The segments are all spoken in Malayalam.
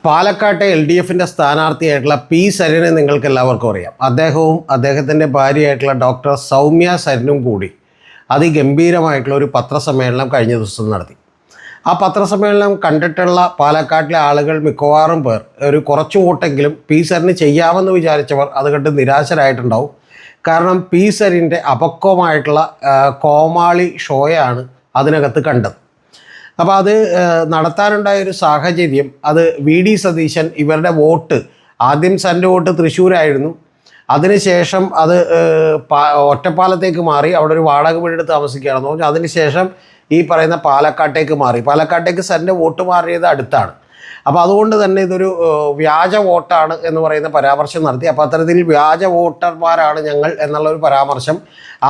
പാലക്കാട്ടെ LDFിൻ്റെ സ്ഥാനാർത്ഥിയായിട്ടുള്ള പി സരിനെ നിങ്ങൾക്ക് എല്ലാവർക്കും അറിയാം. അദ്ദേഹവും അദ്ദേഹത്തിൻ്റെ ഭാര്യയായിട്ടുള്ള ഡോക്ടർ സൗമ്യ സരിനും കൂടി അതിഗംഭീരമായിട്ടുള്ള ഒരു പത്രസമ്മേളനം കഴിഞ്ഞ ദിവസം നടത്തി. ആ പത്രസമ്മേളനം കണ്ടിട്ടുള്ള പാലക്കാട്ടിലെ ആളുകൾ മിക്കവാറും പേർ ഒരു കുറച്ച് വോട്ടെങ്കിലും പി സരിന് ചെയ്യാമെന്ന് വിചാരിച്ചവർ അത് കണ്ട് നിരാശരായിട്ടുണ്ടാവും. കാരണം പി സരിൻ്റെ അപക്വമായിട്ടുള്ള കോമാളി ഷോയാണ് അതിനകത്ത് കണ്ടത്. അപ്പോൾ അത് നടത്താനുണ്ടായൊരു സാഹചര്യം, അത് VD സതീശൻ ഇവരുടെ വോട്ട്, ആദ്യം സരിൻ്റെ വോട്ട് തൃശ്ശൂരായിരുന്നു, അതിനുശേഷം അത് ഒറ്റപ്പാലത്തേക്ക് മാറി, അവിടെ ഒരു വാടക വീടെടുത്ത് താമസിക്കുകയാണെന്ന് പറഞ്ഞു. അതിനുശേഷം ഈ പറയുന്ന പാലക്കാട്ടേക്ക് മാറി. പാലക്കാട്ടേക്ക് സരിൻ്റെ വോട്ട് മാറിയത് അടുത്താണ്. അപ്പോൾ അതുകൊണ്ട് തന്നെ ഇതൊരു വ്യാജ വോട്ടാണ് എന്ന് പറയുന്ന പരാമർശം നടത്തി. അപ്പോൾ അത്തരത്തിൽ വ്യാജ വോട്ടർമാരാണ് ഞങ്ങൾ എന്നുള്ളൊരു പരാമർശം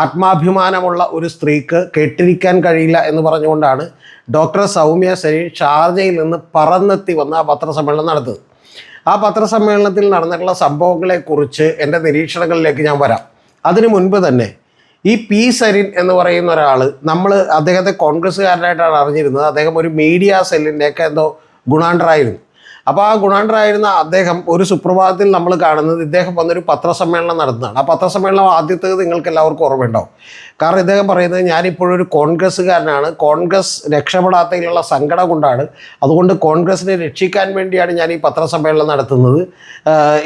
ആത്മാഭിമാനമുള്ള ഒരു സ്ത്രീക്ക് കേട്ടിരിക്കാൻ കഴിയില്ല എന്ന് പറഞ്ഞുകൊണ്ടാണ് ഡോക്ടർ സൗമ്യ സരി ഷാർജയിൽ നിന്ന് പറന്നെത്തി വന്ന് ആ പത്രസമ്മേളനം നടത്തുന്നത്. ആ പത്രസമ്മേളനത്തിൽ നടന്നിട്ടുള്ള സംഭവങ്ങളെക്കുറിച്ച് എൻ്റെ നിരീക്ഷണങ്ങളിലേക്ക് ഞാൻ വരാം. അതിനു മുൻപ് തന്നെ ഈ പി സരിൻ എന്ന് പറയുന്ന ഒരാൾ, നമ്മൾ അദ്ദേഹത്തെ കോൺഗ്രസ്സുകാരനായിട്ടാണ് അറിഞ്ഞിരുന്നത്. അദ്ദേഹം ഒരു മീഡിയ സെല്ലിൻ്റെയൊക്കെ എന്തോ ഗുണാണ്ടറായിരുന്നു. അപ്പോൾ ആ ഗുണാണ്ടറായിരുന്ന അദ്ദേഹം ഒരു സുപ്രഭാതത്തിൽ നമ്മൾ കാണുന്നത് ഇദ്ദേഹം വന്നൊരു പത്രസമ്മേളനം നടത്തുന്നതാണ്. ആ പത്രസമ്മേളനം ആദ്യത്തേത് നിങ്ങൾക്ക് എല്ലാവർക്കും ഓർമ്മയുണ്ടാവും. കാരണം ഇദ്ദേഹം പറയുന്നത് ഞാനിപ്പോഴൊരു കോൺഗ്രസ്സുകാരനാണ്, കോൺഗ്രസ് രക്ഷപ്പെടാത്തതിലുള്ള സങ്കടം കൊണ്ടാണ്, അതുകൊണ്ട് കോൺഗ്രസിനെ രക്ഷിക്കാൻ വേണ്ടിയാണ് ഞാൻ ഈ പത്രസമ്മേളനം നടത്തുന്നത്.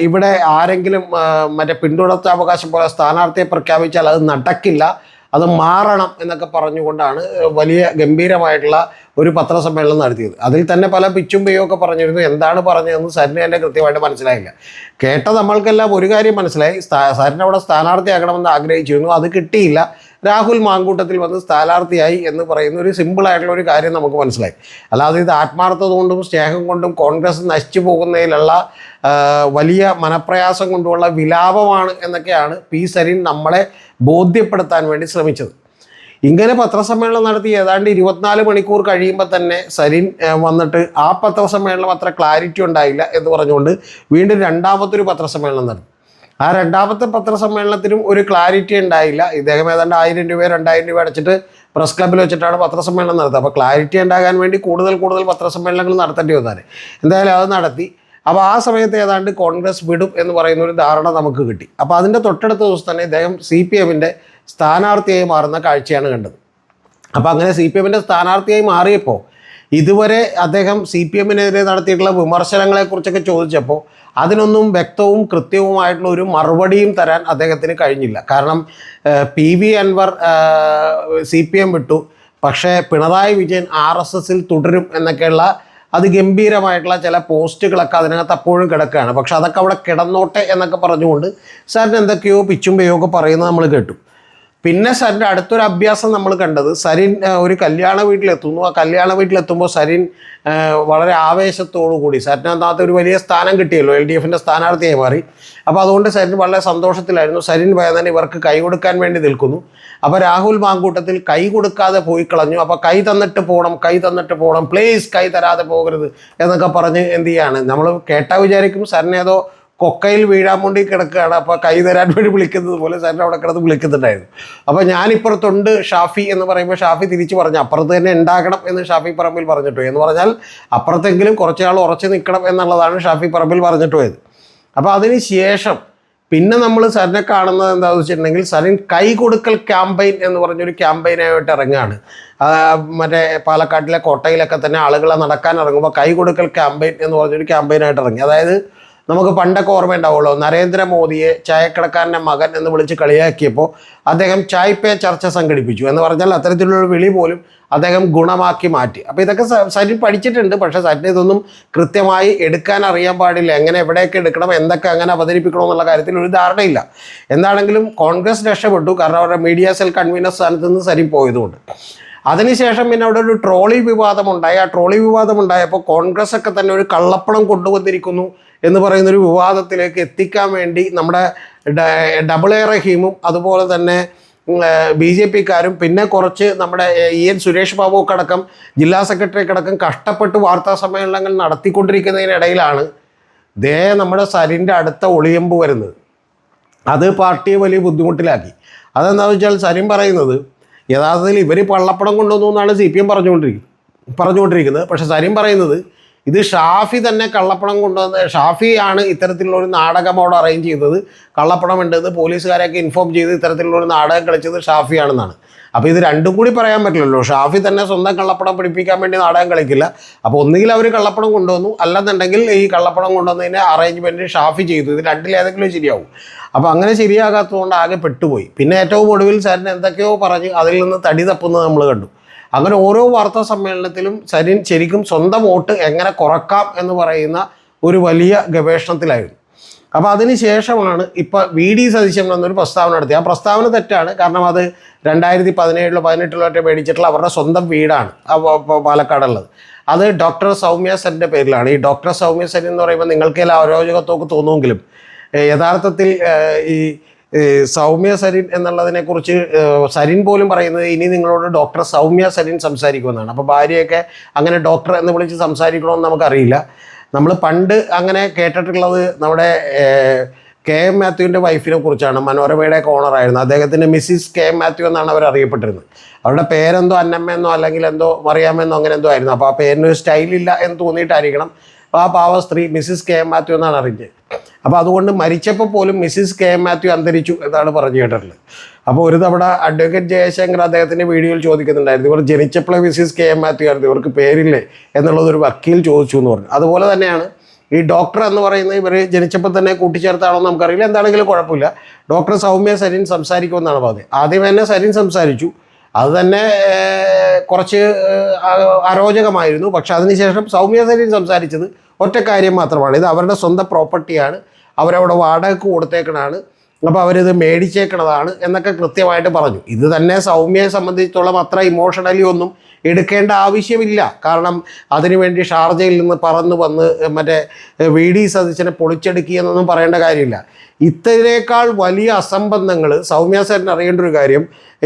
ഇവിടെ ആരെങ്കിലും മറ്റേ പിന്തുണാവകാശം പോലെ സ്ഥാനാർത്ഥിയെ പ്രഖ്യാപിച്ചാൽ അത് നടക്കില്ല, അത് മാറണം എന്നൊക്കെ പറഞ്ഞുകൊണ്ടാണ് വലിയ ഗംഭീരമായിട്ടുള്ള ഒരു പത്രസമ്മേളനം നടത്തിയത്. അതിൽ തന്നെ പല പിച്ചും പെയ്യും ഒക്കെ പറഞ്ഞിരുന്നു. എന്താണ് പറഞ്ഞതെന്ന് സരിന് തന്നെ കൃത്യമായിട്ട് മനസ്സിലായില്ല. കേട്ട നമ്മൾക്കെല്ലാം ഒരു കാര്യം മനസ്സിലായി, സരിന് അവിടെ സ്ഥാനാർത്ഥിയാകണമെന്ന് ആഗ്രഹിച്ചിരുന്നു, അത് കിട്ടിയില്ല. രാഹുൽ മാങ്കൂട്ടത്തിൽ വന്ന് സ്ഥാനാർത്ഥിയായി എന്ന് പറയുന്ന ഒരു സിമ്പിളായിട്ടുള്ള ഒരു കാര്യം നമുക്ക് മനസ്സിലായി. അല്ലാതെ ഇത് ആത്മാർത്ഥത കൊണ്ടും സ്നേഹം കൊണ്ടും കോൺഗ്രസ് നശിച്ചു പോകുന്നതിലുള്ള വലിയ മനപ്രയാസം കൊണ്ടുമുള്ള വിലാപമാണ് എന്നൊക്കെയാണ് പി സരിൻ നമ്മളെ ബോധ്യപ്പെടുത്താൻ വേണ്ടി ശ്രമിച്ചത്. ഇങ്ങനെ പത്രസമ്മേളനം നടത്തി ഏതാണ്ട് 24 മണിക്കൂർ കഴിയുമ്പോൾ തന്നെ സരിൻ വന്നിട്ട് ആ പത്രസമ്മേളനം അത്ര ക്ലാരിറ്റി ഉണ്ടായില്ല എന്ന് പറഞ്ഞുകൊണ്ട് വീണ്ടും രണ്ടാമത്തൊരു പത്രസമ്മേളനം നടത്തി. ആ രണ്ടാമത്തെ പത്രസമ്മേളനത്തിനും ഒരു ക്ലാരിറ്റി ഉണ്ടായില്ല. ഇദ്ദേഹം ഏതാണ്ട് 1000 രൂപ 2000 രൂപ അടച്ചിട്ട് പ്രസ് ക്ലബ്ബിൽ വെച്ചിട്ടാണ് പത്രസമ്മേളനം നടത്തുക. അപ്പോൾ ക്ലാരിറ്റി ഉണ്ടാകാൻ വേണ്ടി കൂടുതൽ പത്രസമ്മേളനങ്ങൾ നടത്തേണ്ടി വന്നാൽ എന്തായാലും അത് നടത്തി. അപ്പോൾ ആ സമയത്ത് ഏതാണ്ട് കോൺഗ്രസ് വിടും എന്ന് പറയുന്ന ഒരു ധാരണ നമുക്ക് കിട്ടി. അപ്പോൾ അതിൻ്റെ തൊട്ടടുത്ത ദിവസം തന്നെ ഇദ്ദേഹം CPMൻ്റെ സ്ഥാനാർത്ഥിയായി മാറുന്ന കാഴ്ചയാണ് കണ്ടത്. അപ്പോൾ അങ്ങനെ CPMൻ്റെ സ്ഥാനാർത്ഥിയായി മാറിയപ്പോൾ ഇതുവരെ അദ്ദേഹം CPMനെതിരെ നടത്തിയിട്ടുള്ള വിമർശനങ്ങളെക്കുറിച്ചൊക്കെ ചോദിച്ചപ്പോൾ അതിനൊന്നും വ്യക്തവും കൃത്യവുമായിട്ടുള്ള ഒരു മറുപടിയും തരാൻ അദ്ദേഹത്തിന് കഴിഞ്ഞില്ല. കാരണം PV അൻവർ CPM വിട്ടു, പക്ഷേ പിണറായി വിജയൻ RSSൽ തുടരും എന്നൊക്കെയുള്ള അതിഗംഭീരമായിട്ടുള്ള ചില പോസ്റ്റുകളൊക്കെ അതിനകത്ത് അപ്പോഴും കിടക്കുകയാണ്. പക്ഷെ അതൊക്കെ അവിടെ കിടന്നോട്ടെ എന്നൊക്കെ പറഞ്ഞുകൊണ്ട് സരിന് എന്തൊക്കെയോ പിച്ചും പെയ്യോ ഒക്കെ പറയുന്നത് നമ്മൾ കേട്ടു. പിന്നെ സരിൻ്റെ അടുത്തൊരു അഭ്യാസം നമ്മൾ കണ്ടത്, സരിൻ ഒരു കല്യാണ വീട്ടിലെത്തുന്നു. ആ കല്യാണ വീട്ടിലെത്തുമ്പോൾ സരിൻ വളരെ ആവേശത്തോടു കൂടി, സരിനകത്ത് ഒരു വലിയ സ്ഥാനം കിട്ടിയല്ലോ, LDFിൻ്റെ സ്ഥാനാർത്ഥിയായി മാറി. അപ്പോൾ അതുകൊണ്ട് സരിൻ വളരെ സന്തോഷത്തിലായിരുന്നു. സരിൻ വേദന ഇവർക്ക് കൈ കൊടുക്കാൻ വേണ്ടി നിൽക്കുന്നു. അപ്പോൾ രാഹുൽ മാങ്കൂട്ടത്തിൽ കൈ കൊടുക്കാതെ പോയി കളഞ്ഞു. അപ്പോൾ കൈ തന്നിട്ട് പോകണം, പ്ലീസ് കൈ തരാതെ പോകരുത് എന്നൊക്കെ പറഞ്ഞ് എന്ത് ചെയ്യാണ്, നമ്മൾ കേട്ടാൽ വിചാരിക്കും സരിനേതോ കൊക്കയിൽ വീഴാൻ വേണ്ടി കിടക്കുകയാണ്, അപ്പോൾ കൈ തരാൻ വേണ്ടി വിളിക്കുന്നത് പോലെ സരിൻ അവിടെ കിടന്ന് വിളിക്കുന്നുണ്ടായിരുന്നു. അപ്പോൾ ഞാനിപ്പുറത്തുണ്ട് ഷാഫി എന്ന് പറയുമ്പോൾ ഷാഫി തിരിച്ച് പറഞ്ഞു അപ്പുറത്ത് തന്നെ ഉണ്ടാകണം എന്ന് ഷാഫി പറമ്പിൽ പറഞ്ഞിട്ട്, എന്ന് പറഞ്ഞാൽ അപ്പുറത്തെങ്കിലും കുറച്ചാൾ ഉറച്ചു നിൽക്കണം എന്നുള്ളതാണ് ഷാഫി പറമ്പിൽ പറഞ്ഞിട്ട് പോയത്. അപ്പോൾ അതിന് ശേഷം പിന്നെ നമ്മൾ സരിനെ കാണുന്നത് എന്താണെന്ന് വെച്ചിട്ടുണ്ടെങ്കിൽ സരിൻ കൈ കൊടുക്കൽ ക്യാമ്പയിൻ എന്ന് പറഞ്ഞൊരു ക്യാമ്പയിനായിട്ട് ഇറങ്ങുകയാണ്. മറ്റേ പാലക്കാട്ടിലെ കോട്ടയിലൊക്കെ തന്നെ ആളുകളെ നടക്കാൻ ഇറങ്ങുമ്പോൾ കൈ കൊടുക്കൽ ക്യാമ്പയിൻ എന്ന് പറഞ്ഞൊരു ക്യാമ്പയിനായിട്ട് ഇറങ്ങി. അതായത് നമുക്ക് പണ്ടൊക്കെ ഓർമ്മയുണ്ടാവുള്ളൂ, നരേന്ദ്രമോദിയെ ചായക്കടക്കാരൻ്റെ മകൻ എന്ന് വിളിച്ച് കളിയാക്കിയപ്പോൾ അദ്ദേഹം ചായ് പേ ചർച്ച സംഘടിപ്പിച്ചു എന്ന് പറഞ്ഞാൽ അത്തരത്തിലുള്ളൊരു വിളി പോലും അദ്ദേഹം ഗുണമാക്കി മാറ്റി. അപ്പോൾ ഇതൊക്കെ സരിൻ പഠിച്ചിട്ടുണ്ട്. പക്ഷേ സരിന് ഇതൊന്നും കൃത്യമായി എടുക്കാൻ അറിയാൻ പാടില്ല. എങ്ങനെ എവിടെയൊക്കെ എടുക്കണം, എന്തൊക്കെ അങ്ങനെ അവതരിപ്പിക്കണം എന്നുള്ള കാര്യത്തിൽ ഒരു ധാരണയില്ല. എന്താണെങ്കിലും കോൺഗ്രസ് രക്ഷപ്പെട്ടു, കാരണം അവരുടെ മീഡിയ സെൽ കൺവീനർ സ്ഥാനത്ത് നിന്ന് സരിൻ പോയതുകൊണ്ട്. അതിനുശേഷം പിന്നെ അവിടെ ഒരു ട്രോളി വിവാദമുണ്ടായി. ആ ട്രോളി വിവാദമുണ്ടായപ്പോൾ കോൺഗ്രസ് ഒക്കെ തന്നെ ഒരു കള്ളപ്പണം കൊണ്ടുവന്നിരിക്കുന്നു എന്ന് പറയുന്നൊരു വിവാദത്തിലേക്ക് എത്തിക്കാൻ വേണ്ടി നമ്മുടെ ഡബിൾ റഹീമും അതുപോലെ തന്നെ BJPക്കാരും പിന്നെ കുറച്ച് നമ്മുടെ EN സുരേഷ് ബാബു ഒക്കെ അടക്കം ജില്ലാ സെക്രട്ടറിയൊക്കെ അടക്കം കഷ്ടപ്പെട്ട് വാർത്താ സമ്മേളനങ്ങൾ നടത്തിക്കൊണ്ടിരിക്കുന്നതിനിടയിലാണ് നമ്മുടെ സരിൻ്റെ അടുത്ത ഒളിയമ്പ് വരുന്നത്. അത് പാർട്ടിയെ വലിയ ബുദ്ധിമുട്ടിലാക്കി. അതെന്താണെന്ന് വെച്ചാൽ സരിൻ പറയുന്നത് യഥാർത്ഥത്തിൽ ഇവർ പള്ളപ്പണം കൊണ്ടുവന്നു എന്നാണ് CPM പറഞ്ഞുകൊണ്ടിരിക്കുന്നത്. പക്ഷേ സരിൻ പറയുന്നത് ഇത് ഷാഫി തന്നെ കള്ളപ്പണം കൊണ്ടുവന്ന്, ഷാഫിയാണ് ഇത്തരത്തിലുള്ള ഒരു നാടകം അവിടെ അറേഞ്ച് ചെയ്തത്. കള്ളപ്പണം ഉണ്ടെന്ന് പോലീസുകാരെയൊക്കെ ഇൻഫോം ചെയ്ത് ഇത്തരത്തിലുള്ള ഒരു നാടകം കളിച്ചത് ഷാഫിയാണെന്നാണ്. അപ്പോൾ ഇത് രണ്ടും കൂടി പറയാൻ പറ്റില്ലല്ലോ. ഷാഫി തന്നെ സ്വന്തം കള്ളപ്പണം പിടിപ്പിക്കാൻ വേണ്ടി നാടകം കളിക്കില്ല. അപ്പോൾ ഒന്നുകിൽ അവർ കള്ളപ്പണം കൊണ്ടുവന്നു, അല്ലെന്നുണ്ടെങ്കിൽ ഈ കള്ളപ്പണം കൊണ്ടുവന്നതിൻ്റെ അറേഞ്ച്മെൻറ്റ് ഷാഫി ചെയ്തു. ഇത് രണ്ടിലേതെങ്കിലും ശരിയാവും. അപ്പോൾ അങ്ങനെ ശരിയാകാത്തതുകൊണ്ട് ആകെ പെട്ടുപോയി. പിന്നെ ഏറ്റവും ഒടുവിൽ സരിൻ എന്തൊക്കെയോ പറഞ്ഞ് അതിൽ നിന്ന് തടി തപ്പുന്നത് നമ്മൾ കണ്ടു. അങ്ങനെ ഓരോ വാർത്താ സമ്മേളനത്തിലും സരിൻ ശരിക്കും സ്വന്തം വോട്ട് എങ്ങനെ കുറക്കാം എന്ന് പറയുന്ന ഒരു വലിയ ഗവേഷണത്തിലായിരുന്നു. അപ്പോൾ അതിന് ശേഷമാണ് ഇപ്പോൾ VD സതീശൻ എന്നൊരു പ്രസ്താവന നടത്തി. ആ പ്രസ്താവന തെറ്റാണ്. കാരണം അത് 2017 18 മേടിച്ചിട്ടുള്ള അവരുടെ സ്വന്തം വീടാണ് പാലക്കാടുള്ളത്. അത് ഡോക്ടർ സൗമ്യ സെൻ്റെ പേരിലാണ്. ഈ ഡോക്ടർ സൗമ്യ സെൻ എന്ന് പറയുമ്പോൾ നിങ്ങൾക്കെല്ലാം അരോചകത്വമൊക്കെ തോന്നുമെങ്കിലും യഥാർത്ഥത്തിൽ ഈ സൗമ്യ സരിൻ എന്നുള്ളതിനെക്കുറിച്ച് സരിൻ പോലും പറയുന്നത് ഇനി നിങ്ങളോട് ഡോക്ടർ സൗമ്യ സരിൻ സംസാരിക്കുമെന്നാണ്. അപ്പോൾ ഭാര്യയൊക്കെ അങ്ങനെ ഡോക്ടർ എന്ന് വിളിച്ച് സംസാരിക്കണമെന്ന് നമുക്കറിയില്ല. നമ്മൾ പണ്ട് അങ്ങനെ കേട്ടിട്ടുള്ളത് നമ്മുടെ KM മാത്യുവിൻ്റെ വൈഫിനെ കുറിച്ചാണ്. മനോരമയുടെ ഓണറായിരുന്നു. അദ്ദേഹത്തിൻ്റെ മിസ്സിസ് KM മാത്യു എന്നാണ് അവർ അറിയപ്പെട്ടിരുന്നത്. അവരുടെ പേരെന്തോ അന്നമ്മയെന്നോ അല്ലെങ്കിൽ എന്തോ മറിയാമെന്നോ അങ്ങനെ എന്തോ ആയിരുന്നു. അപ്പോൾ ആ പേരിന് സ്റ്റൈലില്ല എന്ന് തോന്നിയിട്ടായിരിക്കണം ആ പാവ സ്ത്രീ മിസ്സിസ് KM മാത്യു എന്നാണ് അറിഞ്ഞത്. അപ്പോൾ അതുകൊണ്ട് മരിച്ചപ്പോൾ പോലും മിസ്സിസ് KM മാത്യു അന്തരിച്ചു എന്നാണ് പറഞ്ഞു കേട്ടിട്ടുള്ളത്. അപ്പോൾ ഒരു തവണ അഡ്വക്കേറ്റ് ജയശങ്കർ അദ്ദേഹത്തിൻ്റെ വീഡിയോയിൽ ചോദിക്കുന്നുണ്ടായിരുന്നു, ഇവർ ജനിച്ചപ്പോഴേ മിസ്സിസ് KM മാത്യു ആയിരുന്നു, ഇവർക്ക് പേരില്ലേ എന്നുള്ളതൊരു വക്കീൽ ചോദിച്ചു എന്ന് പറഞ്ഞു. അതുപോലെ തന്നെയാണ് ഈ ഡോക്ടർ എന്ന് പറയുന്നത് ഇവർ ജനിച്ചപ്പോൾ തന്നെ കൂട്ടിച്ചേർത്താണോ എന്ന് നമുക്കറിയില്ല. എന്താണെങ്കിലും കുഴപ്പമില്ല. ഡോക്ടർ സൗമ്യ സരിൻ സംസാരിക്കുമെന്നാണ് പറഞ്ഞത്. ആദ്യം തന്നെ സരിൻ സംസാരിച്ചു. അത് തന്നെ കുറച്ച് അരോചകമായിരുന്നു. പക്ഷെ അതിനുശേഷം സൗമ്യ സരിൻ സംസാരിച്ചത് ഒറ്റ കാര്യം മാത്രമാണ്. ഇത് അവരുടെ സ്വന്തം പ്രോപ്പർട്ടിയാണ്, അവരവിടെ വാടകയ്ക്ക് കൊടുത്തേക്കണതാണ്, അപ്പോൾ അവരിത് മേടിച്ചേക്കണതാണ് എന്നൊക്കെ കൃത്യമായിട്ട് പറഞ്ഞു. ഇത് തന്നെ സൗമ്യയെ സംബന്ധിച്ചിടത്തോളം അത്ര ഇമോഷണലി ഒന്നും എടുക്കേണ്ട ആവശ്യമില്ല. കാരണം അതിനുവേണ്ടി ഷാർജയിൽ നിന്ന് പറന്ന് വന്ന് മറ്റേ VD സതീശനെ പൊളിച്ചെടുക്കിയെന്നൊന്നും പറയേണ്ട കാര്യമില്ല. ഇത്രയേക്കാൾ വലിയ അസംബന്ധങ്ങൾ സൗമ്യ സെൻ അറിയേണ്ട ഒരു കാര്യം,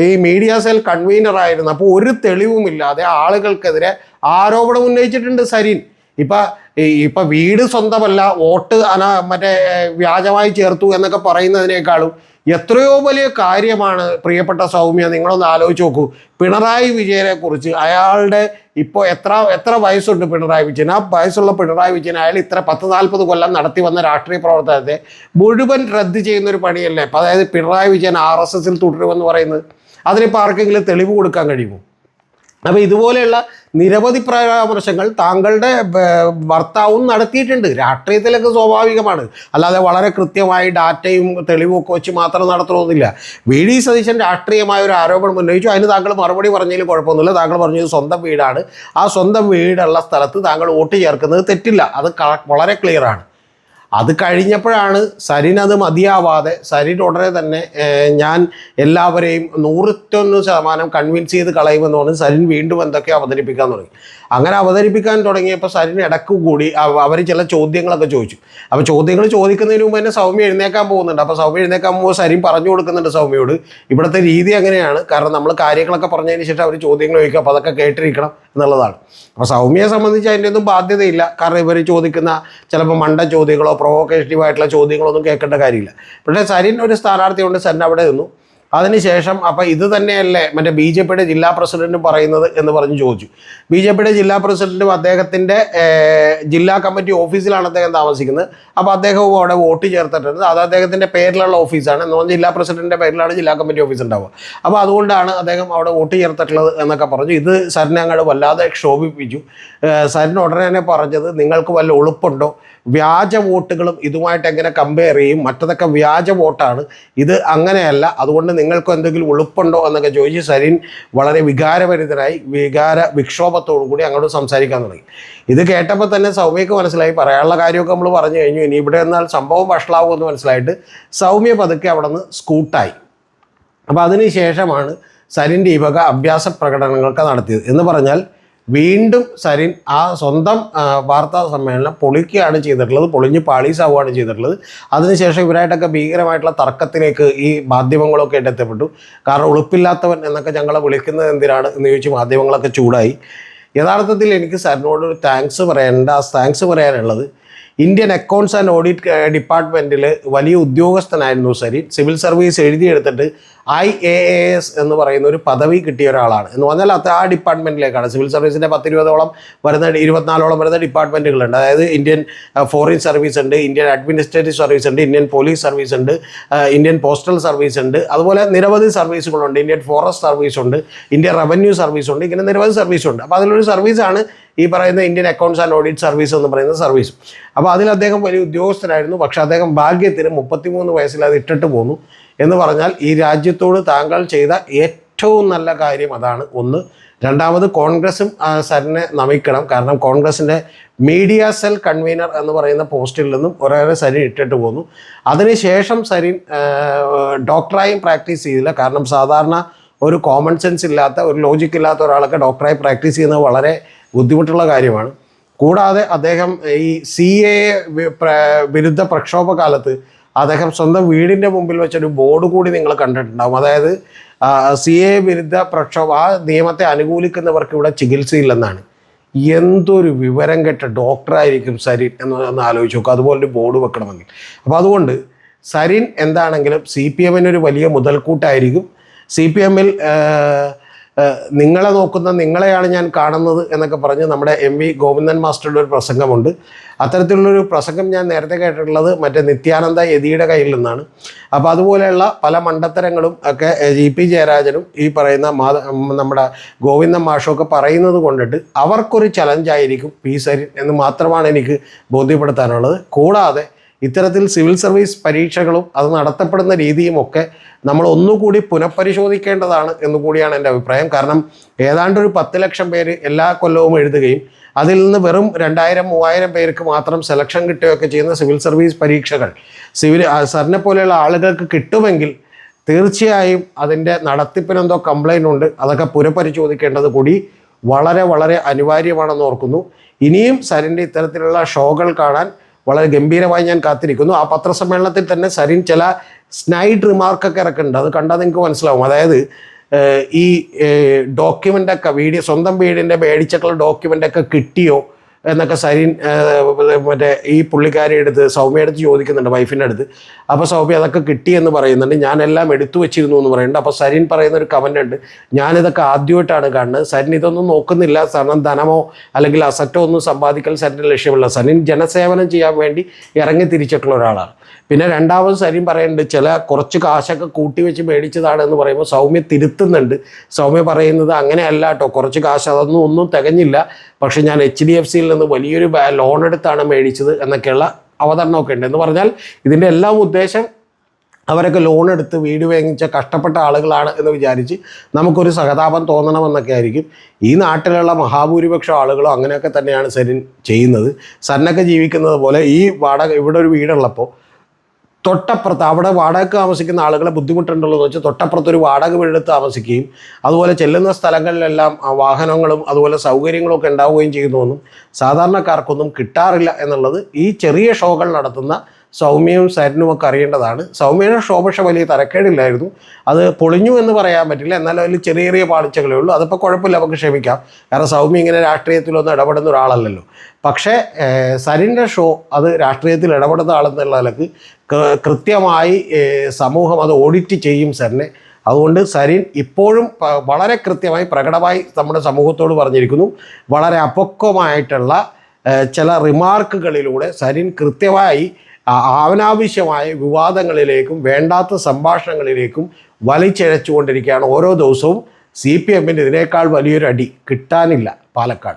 ഈ മീഡിയ സെൽ കൺവീനറായിരുന്നു. അപ്പോൾ ഒരു തെളിവുമില്ലാതെ ആളുകൾക്കെതിരെ ആരോപണം ഉന്നയിച്ചിട്ടുണ്ട് സരിൻ. ഇപ്പം വീട് സ്വന്തമല്ല, വോട്ട് മറ്റേ വ്യാജമായി ചേർത്തു എന്നൊക്കെ പറയുന്നതിനേക്കാളും എത്രയോ വലിയ കാര്യമാണ് പ്രിയപ്പെട്ട സൗമ്യ. നിങ്ങളൊന്ന് ആലോചിച്ച് നോക്കൂ. പിണറായി വിജയനെക്കുറിച്ച് അയാളുടെ ഇപ്പോൾ എത്ര വയസ്സുണ്ട് പിണറായി വിജയൻ? ആ വയസ്സുള്ള പിണറായി വിജയൻ അയാൾ ഇത്ര 10-40 കൊല്ലം നടത്തി വന്ന രാഷ്ട്രീയ പ്രവർത്തനത്തെ മുഴുവൻ റദ്ദ് ചെയ്യുന്നൊരു പണിയല്ലേ? അതായത് പിണറായി വിജയൻ RSSൽ തുടരുമെന്ന് പറയുന്നത്, അതിനിപ്പോൾ ആർക്കെങ്കിലും തെളിവ് കൊടുക്കാൻ കഴിയുമോ? അപ്പോൾ ഇതുപോലെയുള്ള നിരവധി പരാമർശങ്ങൾ താങ്കളുടെ ഭർത്താവും നടത്തിയിട്ടുണ്ട്. രാഷ്ട്രീയത്തിലൊക്കെ സ്വാഭാവികമാണ്, അല്ലാതെ വളരെ കൃത്യമായി ഡാറ്റയും തെളിവും ഒക്കെ വെച്ച് മാത്രം നടത്തണമെന്നില്ല. VD സതീശൻ രാഷ്ട്രീയമായ ഒരു ആരോപണം ഉന്നയിച്ചു. അതിന് താങ്കൾ മറുപടി പറഞ്ഞതിൽ കുഴപ്പമൊന്നുമില്ല. താങ്കൾ പറഞ്ഞത് സ്വന്തം വീടാണ്, ആ സ്വന്തം വീടുള്ള സ്ഥലത്ത് താങ്കൾ വോട്ട് ചേർക്കുന്നത് തെറ്റില്ല, അത് വളരെ ക്ലിയറാണ്. അത് കഴിഞ്ഞപ്പോഴാണ് സരിൻ അത് മതിയാവാതെ സരിൻ ഉടനെ തന്നെ ഞാൻ എല്ലാവരെയും 101% കൺവിൻസ് ചെയ്ത് കളയുമെന്ന് പറഞ്ഞ് സരിൻ വീണ്ടും എന്തൊക്കെയോ അവതരിപ്പിക്കാൻ തുടങ്ങി. അങ്ങനെ അവതരിപ്പിക്കാൻ തുടങ്ങിയപ്പോൾ സരിൻ ഇടക്ക് കൂടി അവർ ചില ചോദ്യങ്ങളൊക്കെ ചോദിച്ചു. അപ്പോൾ ചോദ്യങ്ങൾ ചോദിക്കുന്നതിന് മുമ്പ് തന്നെ സൗമ്യ എഴുന്നേക്കാൻ പോകുന്നുണ്ട്. അപ്പോൾ സൗമ്യ എഴുന്നേക്കാൻ പോകുമ്പോൾ സരിൻ പറഞ്ഞു കൊടുക്കുന്നുണ്ട് സൗമ്യയോട്, ഇവിടുത്തെ രീതി എങ്ങനെയാണ്, കാരണം നമ്മൾ കാര്യങ്ങളൊക്കെ പറഞ്ഞതിന് ശേഷം അവർ ചോദ്യങ്ങൾ ചോദിക്കുക, അപ്പോൾ അതൊക്കെ കേട്ടിരിക്കണം എന്നുള്ളതാണ്. അപ്പോൾ സൗമ്യയെ സംബന്ധിച്ച് അതിൻ്റെ ഒന്നും ബാധ്യതയില്ല. കാരണം ഇവർ ചോദിക്കുന്ന ചിലപ്പോൾ മണ്ട ചോദ്യങ്ങളോ പ്രൊവോക്കേറ്റീവായിട്ടുള്ള ചോദ്യങ്ങളൊന്നും കേൾക്കേണ്ട കാര്യമില്ല. പക്ഷേ സരിൻ ഒരു സ്ഥാനാർത്ഥി കൊണ്ട് സരിൻ അവിടെ നിന്നു. അതിനുശേഷം അപ്പോൾ ഇത് തന്നെയല്ലേ മറ്റേ BJPയുടെ ജില്ലാ പ്രസിഡൻറ്റും പറയുന്നത് എന്ന് പറഞ്ഞ് ചോദിച്ചു. BJPയുടെ ജില്ലാ പ്രസിഡൻറ്റും അദ്ദേഹത്തിൻ്റെ ജില്ലാ കമ്മിറ്റി ഓഫീസിലാണ് അദ്ദേഹം താമസിക്കുന്നത്. അപ്പോൾ അദ്ദേഹവും അവിടെ വോട്ട് ചേർത്തിട്ടുണ്ട്. അത് അദ്ദേഹത്തിൻ്റെ പേരിലുള്ള ഓഫീസാണ്. എന്ന് പറഞ്ഞാൽ ജില്ലാ പ്രസിഡൻറ്റിൻ്റെ പേരിലാണ് ജില്ലാ കമ്മിറ്റി ഓഫീസ് ഉണ്ടാവുക. അപ്പോൾ അതുകൊണ്ടാണ് അദ്ദേഹം അവിടെ വോട്ട് ചേർത്തിട്ടുള്ളത് എന്നൊക്കെ പറഞ്ഞു. ഇത് സരിനെ അങ്ങോട്ട് വല്ലാതെ ക്ഷോഭിപ്പിച്ചു. സരിൻ ഉടനെ തന്നെ പറഞ്ഞത്, നിങ്ങൾക്ക് വല്ല ഉളുപ്പുണ്ടോ? വ്യാജ വോട്ടുകളും ഇതുമായിട്ട് എങ്ങനെ കമ്പയർ ചെയ്യും? മറ്റതൊക്കെ വ്യാജ വോട്ടാണ്, ഇത് അങ്ങനെയല്ല, അതുകൊണ്ട് നിങ്ങൾക്ക് എന്തെങ്കിലും ഉളുപ്പുണ്ടോ എന്നൊക്കെ ചോദിച്ച് സരിൻ വളരെ വികാരഭരിതനായി വിക്ഷോഭത്തോടു കൂടി അങ്ങോട്ട് സംസാരിക്കാൻ തുടങ്ങി. ഇത് കേട്ടപ്പോൾ തന്നെ സൗമ്യക്ക് മനസ്സിലായി പറയാനുള്ള കാര്യമൊക്കെ നമ്മൾ പറഞ്ഞു കഴിഞ്ഞു, ഇനി ഇവിടെ എന്നാൽ സംഭവം വഷളാവുമെന്ന് മനസ്സിലായിട്ട് സൗമ്യ പതുക്കെ അവിടെ നിന്ന് സ്കൂട്ടായി. അപ്പോൾ അതിന് ശേഷമാണ് സരിൻ്റെ ഈ വക അഭ്യാസ പ്രകടനങ്ങളൊക്കെ നടത്തിയത്. എന്ന് പറഞ്ഞാൽ വീണ്ടും സരിൻ ആ സ്വന്തം വാർത്താ സമ്മേളനം പൊളിക്കുകയാണ് ചെയ്തിട്ടുള്ളത്, പൊളിഞ്ഞ് പാളീസാവുകയാണ് ചെയ്തിട്ടുള്ളത്. അതിനുശേഷം ഇവരായിട്ടൊക്കെ ഭീകരമായിട്ടുള്ള തർക്കത്തിലേക്ക് ഈ മാധ്യമങ്ങളൊക്കെ ആയിട്ട് എത്തപ്പെട്ടു. കാരണം ഉളുപ്പില്ലാത്തവൻ എന്നൊക്കെ ഞങ്ങളെ വിളിക്കുന്നത് എന്തിനാണ് എന്ന് ചോദിച്ച് മാധ്യമങ്ങളൊക്കെ ചൂടായി. യഥാർത്ഥത്തിൽ എനിക്ക് സരിനോട് ഒരു താങ്ക്സ് പറയാനുള്ളത്, ഇന്ത്യൻ അക്കൗണ്ട്സ് ആൻഡ് ഓഡിറ്റ് ഡിപ്പാർട്ട്മെൻറ്റിൽ വലിയ ഉദ്യോഗസ്ഥനായിരുന്നു സരിൻ. സിവിൽ സർവീസ് എഴുതിയെടുത്തിട്ട് IAAS എന്ന് പറയുന്ന ഒരു പദവി കിട്ടിയ ഒരാളാണ്. എന്ന് പറഞ്ഞാൽ ആ ഡിപ്പാർട്ട്മെൻറ്റിലേക്കാണ്. സിവിൽ സർവീസിൻ്റെ 10-20ഓളം വരുന്ന 24ഓളം വരുന്ന ഡിപ്പാർട്ട്മെൻറ്റുകളുണ്ട്. അതായത് ഇന്ത്യൻ ഫോറിൻ സർവീസ് ഉണ്ട്, ഇന്ത്യൻ അഡ്മിനിസ്ട്രേറ്റീവ് സർവീസ് ഉണ്ട്, ഇന്ത്യൻ പോലീസ് സർവീസ് ഉണ്ട്, ഇന്ത്യൻ പോസ്റ്റൽ സർവീസ് ഉണ്ട്, അതുപോലെ നിരവധി സർവീസുകളുണ്ട്. ഇന്ത്യൻ ഫോറസ്റ്റ് സർവീസ് ഉണ്ട്, ഇന്ത്യൻ റവന്യൂ സർവീസ് ഉണ്ട്, ഇങ്ങനെ നിരവധി സർവീസുണ്ട്. അപ്പോൾ അതിലൊരു സർവീസാണ് ഈ പറയുന്ന Indian accounts and audit service എന്ന് പറയുന്ന സർവീസ്. അപ്പോൾ അതിൽ അദ്ദേഹം വലിയ ഉദ്യോഗസ്ഥനായിരുന്നു. പക്ഷേ അദ്ദേഹം ഭാഗ്യത്തിന് 33 വയസ്സിൽ അത് ഇട്ടിട്ട് പോന്നു. എന്ന് പറഞ്ഞാൽ ഈ രാജ്യത്തോട് താങ്കൾ ചെയ്ത ഏറ്റവും നല്ല കാര്യം അതാണ് ഒന്ന്. രണ്ടാമത്, കോൺഗ്രസും സരിനെ നമിക്കണം. കാരണം കോൺഗ്രസിൻ്റെ മീഡിയ സെൽ കൺവീനർ എന്ന് പറയുന്ന പോസ്റ്റിൽ നിന്നും ഒരേറെ സരിൻ ഇട്ടിട്ട് പോന്നു. അതിനുശേഷം സരിൻ ഡോക്ടറായും പ്രാക്ടീസ് ചെയ്തില്ല. കാരണം സാധാരണ ഒരു കോമൺ സെൻസ് ഇല്ലാത്ത, ഒരു ലോജിക്ക് ഇല്ലാത്ത ഒരാളൊക്കെ ഡോക്ടറായി പ്രാക്ടീസ് ചെയ്യുന്നത് വളരെ ബുദ്ധിമുട്ടുള്ള കാര്യമാണ്. കൂടാതെ അദ്ദേഹം ഈ CAA വിരുദ്ധ പ്രക്ഷോഭ കാലത്ത് അദ്ദേഹം സ്വന്തം വീടിൻ്റെ മുമ്പിൽ വെച്ചൊരു ബോർഡ് കൂടി നിങ്ങൾ കണ്ടിട്ടുണ്ടാകും. അതായത് CAA വിരുദ്ധ പ്രക്ഷോഭം, ആ നിയമത്തെ അനുകൂലിക്കുന്നവർക്ക് ഇവിടെ ചികിത്സയില്ലെന്നാണ്. എന്തൊരു വിവരം കെട്ട ഡോക്ടറായിരിക്കും സരിൻ എന്ന് ആലോചിച്ച് നോക്കുക, അതുപോലൊരു ബോർഡ് വെക്കണമെങ്കിൽ. അപ്പോൾ അതുകൊണ്ട് സരിൻ എന്താണെങ്കിലും CPM ഒരു വലിയ മുതൽക്കൂട്ടായിരിക്കും. CPM-ൽ നിങ്ങളെ നോക്കുന്ന നിങ്ങളെയാണ് ഞാൻ കാണുന്നത് എന്നൊക്കെ പറഞ്ഞ് നമ്മുടെ MV ഗോവിന്ദൻ മാസ്റ്ററുടെ ഒരു പ്രസംഗമുണ്ട്. അത്തരത്തിലുള്ളൊരു പ്രസംഗം ഞാൻ നേരത്തെ കേട്ടിട്ടുള്ളത് മറ്റേ നിത്യാനന്ദ യതിയുടെ കയ്യിൽ നിന്നാണ്. അപ്പോൾ അതുപോലെയുള്ള പല മണ്ടത്തരങ്ങളും ഒക്കെ GP ജയരാജനും ഈ പറയുന്ന നമ്മുടെ ഗോവിന്ദൻ മാഷൊക്കെ പറയുന്നത് കൊണ്ടിട്ട് അവർക്കൊരു ചലഞ്ചായിരിക്കും P സരിൻ എന്ന് മാത്രമാണ് എനിക്ക് ബോധ്യപ്പെടുത്താനുള്ളത്. കൂടാതെ ഇത്തരത്തിൽ സിവിൽ സർവീസ് പരീക്ഷകളും അത് നടത്തപ്പെടുന്ന രീതിയും ഒക്കെ നമ്മൾ ഒന്നുകൂടി പുനഃപരിശോധിക്കേണ്ടതാണ് എന്നുകൂടിയാണ് എൻ്റെ അഭിപ്രായം. കാരണം ഏതാണ്ട് ഒരു 10 ലക്ഷം പേര് എല്ലാ കൊല്ലവും എഴുതുകയും അതിൽ നിന്ന് വെറും 2000-3000 പേർക്ക് മാത്രം സെലക്ഷൻ കിട്ടുകയൊക്കെ ചെയ്യുന്ന സിവിൽ സർവീസ് പരീക്ഷകൾ സരിനെ പോലെയുള്ള ആളുകൾക്ക് കിട്ടുമെങ്കിൽ തീർച്ചയായും അതിൻ്റെ നടത്തിപ്പിനെന്തോ കംപ്ലൈൻ്റ് ഉണ്ട്. അതൊക്കെ പുനഃപരിശോധിക്കേണ്ടത് കൂടി വളരെ വളരെ അനിവാര്യമാണെന്ന് ഓർക്കുന്നു. ഇനിയും സരിൻ്റെ ഇത്തരത്തിലുള്ള ഷോകൾ കാണാൻ വളരെ ഗംഭീരമായി ഞാൻ കാത്തിരിക്കുന്നു. ആ പത്രസമ്മേളനത്തിൽ തന്നെ സരിൻ ചില സ്നൈഡ് റിമാർക്കൊക്കെ ഇറക്കുന്നുണ്ട്. അത് കണ്ടാൽ നിങ്ങൾക്ക് മനസ്സിലാവും. അതായത് ഈ ഡോക്യുമെൻ്റൊക്കെ സ്വന്തം വീടിൻ്റെ മേടിച്ചിട്ടുള്ള ഡോക്യുമെൻ്റൊക്കെ കിട്ടിയോ എന്നൊക്കെ സരിൻ മറ്റേ ഈ പുള്ളിക്കാരി എടുത്ത് സൗമ്യ എടുത്ത് ചോദിക്കുന്നുണ്ട്, വൈഫിൻ്റെ അടുത്ത്. അപ്പോൾ സൗമ്യ അതൊക്കെ കിട്ടിയെന്ന് പറയുന്നുണ്ട്. ഞാനെല്ലാം എടുത്തു വെച്ചിരുന്നു എന്ന് പറയുന്നുണ്ട്. അപ്പോൾ സരിൻ പറയുന്ന ഒരു കമൻ്റ് ഉണ്ട്, ഞാനിതൊക്കെ ആദ്യമായിട്ടാണ് കാണുന്നത്. സരിൻ ഇതൊന്നും നോക്കുന്നില്ല. കാരണം ധനമോ അല്ലെങ്കിൽ അസറ്റോ ഒന്നും സമ്പാദിക്കൽ സരിൻ്റെ ലക്ഷ്യമില്ല. സരിൻ ജനസേവനം ചെയ്യാൻ വേണ്ടി ഇറങ്ങി തിരിച്ചിട്ടുള്ള ഒരാളാണ്. പിന്നെ രണ്ടാമത് സരിൻ പറയുന്നുണ്ട്, കുറച്ച് കാശൊക്കെ കൂട്ടിവെച്ച് മേടിച്ചതാണെന്ന് പറയുമ്പോൾ സൗമ്യ തിരുത്തുന്നുണ്ട്. സൗമ്യ പറയുന്നത് അങ്ങനെയല്ല കേട്ടോ, കുറച്ച് കാശ് ഒന്നും തികഞ്ഞില്ല, പക്ഷെ ഞാൻ HDFC-യിൽ നിന്ന് വലിയൊരു ലോൺ എടുത്താണ് മേടിച്ചത് എന്നൊക്കെയുള്ള അവതരണമൊക്കെ ഉണ്ട്. എന്ന് പറഞ്ഞാൽ ഇതിൻ്റെ എല്ലാം ഉദ്ദേശം അവരൊക്കെ ലോൺ എടുത്ത് വീട് വാങ്ങിച്ച കഷ്ടപ്പെട്ട ആളുകളാണ് എന്ന് വിചാരിച്ച് നമുക്കൊരു സഹതാപം തോന്നണമെന്നൊക്കെ ആയിരിക്കും. ഈ നാട്ടിലുള്ള മഹാഭൂരിപക്ഷം ആളുകളും അങ്ങനെയൊക്കെ തന്നെയാണ് സരിൻ ചെയ്യുന്നത്. സരിനൊക്കെ ജീവിക്കുന്നത് പോലെ ഈ ഇവിടെ ഒരു വീടുള്ളപ്പോൾ തൊട്ടപ്പുറത്ത് അവിടെ വാടകയ്ക്ക് താമസിക്കുന്ന ആളുകളെ ബുദ്ധിമുട്ടുണ്ടല്ലോ വെച്ചാൽ തൊട്ടപ്പുറത്തൊരു വാടക വീടെടുത്ത് താമസിക്കുകയും അതുപോലെ ചെല്ലുന്ന സ്ഥലങ്ങളിലെല്ലാം വാഹനങ്ങളും അതുപോലെ സൗകര്യങ്ങളൊക്കെ ഉണ്ടാവുകയും ചെയ്യുന്നതൊന്നും സാധാരണക്കാർക്കൊന്നും കിട്ടാറില്ല എന്നുള്ളത് ഈ ചെറിയ ഷോകൾ നടത്തുന്ന സൗമ്യയും സരിനുമൊക്കെ അറിയേണ്ടതാണ്. സൗമ്യയുടെ ഷോ പക്ഷേ വലിയ തരക്കേടില്ലായിരുന്നു. അത് പൊളിഞ്ഞു എന്ന് പറയാൻ പറ്റില്ല, എന്നാലും അതിൽ ചെറിയ ചെറിയ പാളിച്ചകളേ ഉള്ളൂ. അതിപ്പോൾ കുഴപ്പമില്ല, നമുക്ക് ക്ഷമിക്കാം. കാരണം സൗമ്യ ഇങ്ങനെ രാഷ്ട്രീയത്തിലൊന്നും ഇടപെടുന്ന ഒരാളല്ലല്ലോ. പക്ഷേ സരിൻ്റെ ഷോ അത് രാഷ്ട്രീയത്തിൽ ഇടപെടുന്ന ആളെന്നുള്ള നിലക്ക് കൃത്യമായി സമൂഹം അത് ഓഡിറ്റ് ചെയ്യും സരിനെ. അതുകൊണ്ട് സരിൻ ഇപ്പോഴും വളരെ കൃത്യമായി പ്രകടമായി നമ്മുടെ സമൂഹത്തോട് പറഞ്ഞിരിക്കുന്നു. വളരെ അപക്വമായിട്ടുള്ള ചില റിമാർക്കുകളിലൂടെ സരിൻ കൃത്യമായി അനാവശ്യമായ വിവാദങ്ങളിലേക്കും വേണ്ടാത്ത സംഭാഷണങ്ങളിലേക്കും വലിച്ചിഴച്ചുകൊണ്ടിരിക്കുകയാണ്. ഓരോ ദിവസവും CPM-ന് ഇതിനേക്കാൾ വലിയൊരു അടി കിട്ടാനില്ല പാലക്കാട്.